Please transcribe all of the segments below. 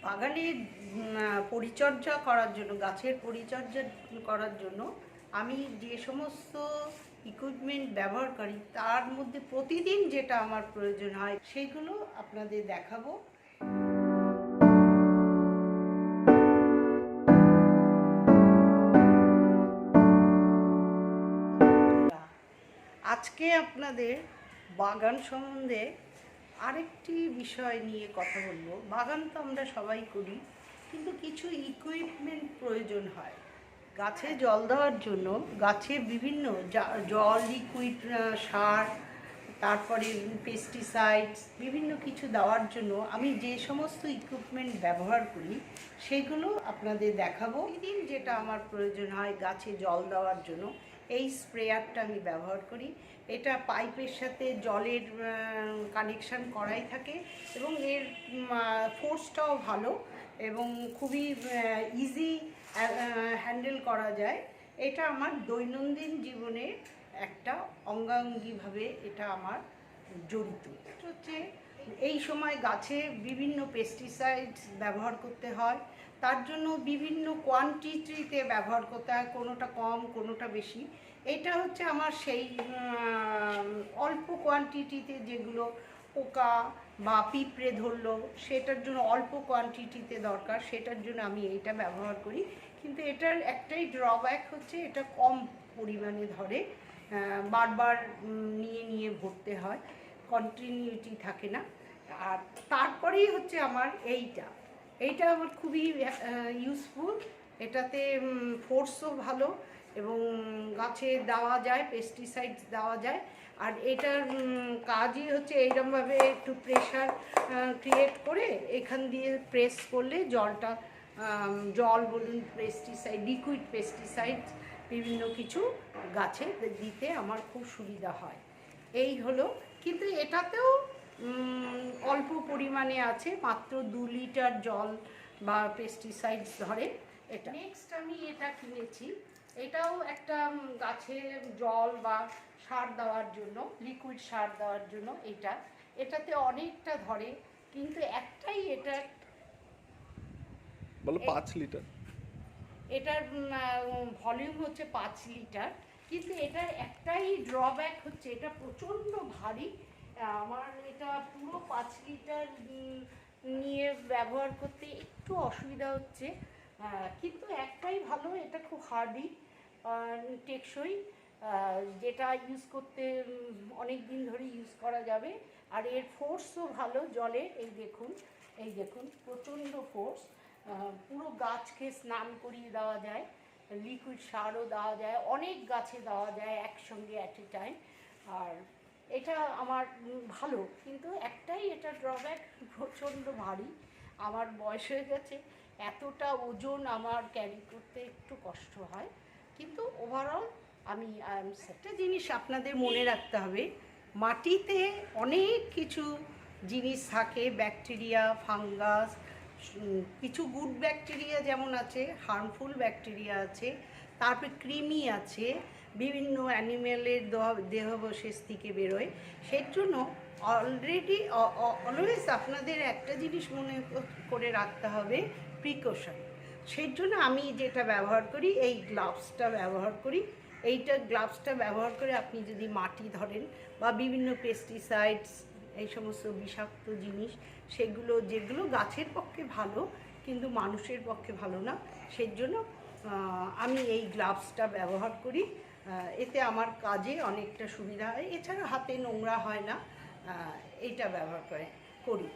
বাগানে পরিচর্যা করার জন্য, গাছের পরিচর্যা করার জন্য আমি যে সমস্ত ইকুইপমেন্ট ব্যবহার করি তার মধ্যে প্রতিদিন যেটা আমার প্রয়োজন হয় সেগুলো আপনাদের দেখাবো। আজকে আপনাদের বাগান সম্বন্ধে আরেকটি বিষয় নিয়ে কথা বলবো। বাগান তো আমরা সবাই করি, কিন্তু কিছু ইকুইপমেন্ট প্রয়োজন হয় গাছে জল দেওয়ার জন্য। গাছে বিভিন্ন জল, লিকুইড, সার, তারপরে পেস্টিসাইডস, বিভিন্ন কিছু দেওয়ার জন্য আমি যে সমস্ত ইকুইপমেন্ট ব্যবহার করি সেগুলো আপনাদের দেখাবো। প্রতিদিন যেটা আমার প্রয়োজন হয় গাছে জল দেওয়ার জন্য, এই স্প্রেয়ারটা আমি ব্যবহার করি। এটা পাইপের সাথে জলের কানেকশান করাই থাকে এবং এর ফোর্সটাও ভালো এবং খুবই ইজি হ্যান্ডেল করা যায়। এটা আমার দৈনন্দিন জীবনে একটা অঙ্গাঙ্গিভাবে এটা আমার জড়িত। হচ্ছে এই সময় গাছে বিভিন্ন পেস্টিসাইডস ব্যবহার করতে হয়, তার জন্য বিভিন্ন কোয়ান্টিটিতে ব্যবহার করতে হয়, কোনোটা কম কোনোটা বেশি। এটা হচ্ছে আমার সেই অল্প কোয়ান্টিটিতে যেগুলো পোকা বা পিঁপড়ে ধরলো সেটার জন্য অল্প কোয়ান্টিটিতে দরকার, সেটার জন্য আমি এইটা ব্যবহার করি। কিন্তু এটার একটাই ড্রব্যাক হচ্ছে এটা কম পরিমাণে ধরে, বারবার নিয়ে নিয়ে ভরতে হয়, কন্টিনিউটি থাকে না। আর তারপরেই হচ্ছে আমার এইটা আমার খুবই ইউজফুল। এটাতে ফোর্সও ভালো এবং গাছে দেওয়া যায়, পেস্টিসাইডস দেওয়া যায়। আর এটার কাজই হচ্ছে এইরকমভাবে একটু প্রেশার ক্রিয়েট করে এখান দিয়ে প্রেস করলে জল বলুন, পেস্টিসাইড, লিকুইড পেস্টিসাইডস বিভিন্ন কিছু গাছে দিতে আমার খুব সুবিধা হয়। এই হলো, কিন্তু এটাতেও অল্প পরিমাণে আছে, মাত্র 2 লিটার জল বা পেস্টিসাইডস ধরে এটা। নেক্সট আমি এটা কিনেছি, এটাও একটা গাছে জল বা সার দেওয়ার জন্য, লিকুইড সার দেওয়ার জন্য। এটাতে অনেকটা ধরে, কিন্তু একটাই, এটা বলো 5 লিটার। এটার ভলিউম হচ্ছে 5 লিটার, কিন্তু এটার একটাই ড্রব্যাক হচ্ছে এটা প্রচণ্ড ভারী। আমার এটা পুরো 5 লিটার নিয়ে ব্যবহার করতে একটু অসুবিধা হচ্ছে, কিন্তু একটাই ভালো, এটা খুব হার্ডি, টেকসই, যেটা ইউজ করতে অনেক দিন ধরে ইউজ করা যাবে। আর এর ফোর্সও ভালো জলের। এই দেখুন প্রচণ্ড ফোর্স, পুরো গাছকে স্নান করিয়ে দেওয়া যায়, লিকুইড সারও দেওয়া যায়, অনেক গাছে দেওয়া যায় একসঙ্গে অ্যাট এ টাইম। আর এটা আমার ভালো, কিন্তু একটাই এটা ড্রব্যাক, প্রচণ্ড ভারী। আমার বয়স হয়ে গেছে, এতটা ওজন আমার ক্যারি করতে একটু কষ্ট হয়, কিন্তু ওভারঅল আমি একটা জিনিস আপনাদের মনে রাখতে হবে, মাটিতে অনেক কিছু জিনিস থাকে, ব্যাকটেরিয়া, ফাঙ্গাস, কিছু গুড ব্যাকটেরিয়া যেমন আছে, হার্মফুল ব্যাকটেরিয়া আছে, তারপরে কৃমি আছে, বিভিন্ন অ্যানিমেলের দেহাবশেষ থেকে বেরোয়। সেই জন্য অলওয়েজ আপনাদের একটা জিনিস মনে করে রাখতে হবে, প্রিকশন। সেই জন্য আমি যেটা ব্যবহার করি, এই গ্লাভসটা ব্যবহার করি। গ্লাভসটা ব্যবহার করে আপনি যদি মাটি ধরেন বা বিভিন্ন পেস্টিসাইডস, এই সমস্ত বিষাক্ত জিনিস, যেগুলো গাছের পক্ষে ভালো কিন্তু মানুষের পক্ষে ভালো না, সেই জন্য আমি এই গ্লাভসটা ব্যবহার করি। এতে আমার কাজে অনেকটা সুবিধা হয়, এছাড়া হাতে নোংরা হয় না, এইটা ব্যবহার করি।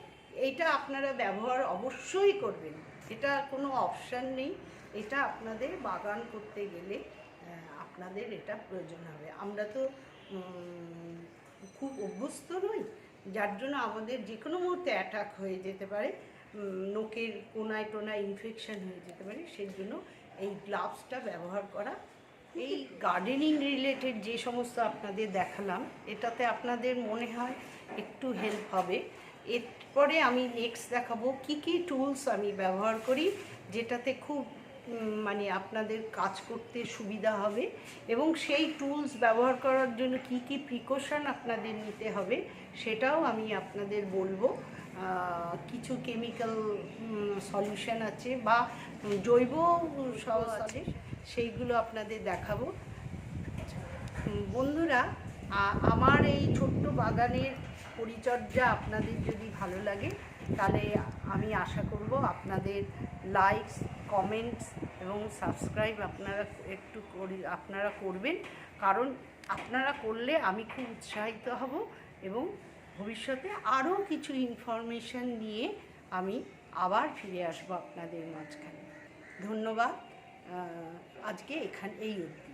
এইটা আপনারা ব্যবহার অবশ্যই করবেন, এটা কোনো অপশান নেই। এটা আপনাদের বাগান করতে গেলে আপনাদের এটা প্রয়োজন হবে। আমরা তো খুব অভ্যস্ত নই, যার জন্য আমাদের যে কোনো মুহূর্তে অ্যাটাক হয়ে যেতে পারে, নোকের কোনায় টোনায় ইনফেকশান হয়ে যেতে পারে। সেই জন্য এই গ্লাভসটা ব্যবহার করা। এই গার্ডেনিং রিলেটেড যে সমস্ত আপনাদের দেখালাম, এটাতে আপনাদের মনে হয় একটু হেল্প হবে। এরপরে আমি নেক্সট দেখাবো কী কী টুলস আমি ব্যবহার করি, যেটাতে খুব মানে আপনাদের কাজ করতে সুবিধা হবে, এবং সেই টুলস ব্যবহার করার জন্য কি কি প্রিকশন আপনাদের নিতে হবে সেটাও আমি আপনাদের বলবো। কিছু কেমিক্যাল সলিউশন আছে বা জৈব সস আছে, সেইগুলো আপনাদের দেখাবো। বন্ধুরা, আমার এই ছোট্ট বাগানের পরিচর্যা আপনাদের যদি ভালো লাগে, তাহলে আমি আশা করব আপনাদের লাইকস, কমেন্টস এবং সাবস্ক্রাইব আপনারা করবেন, কারণ আপনারা করলে আমি খুব উৎসাহিত হব এবং ভবিষ্যতে আরও কিছু ইনফরমেশান নিয়ে আমি আবার ফিরে আসবো আপনাদের মাঝখানে। ধন্যবাদ। আজকে এই অবধি।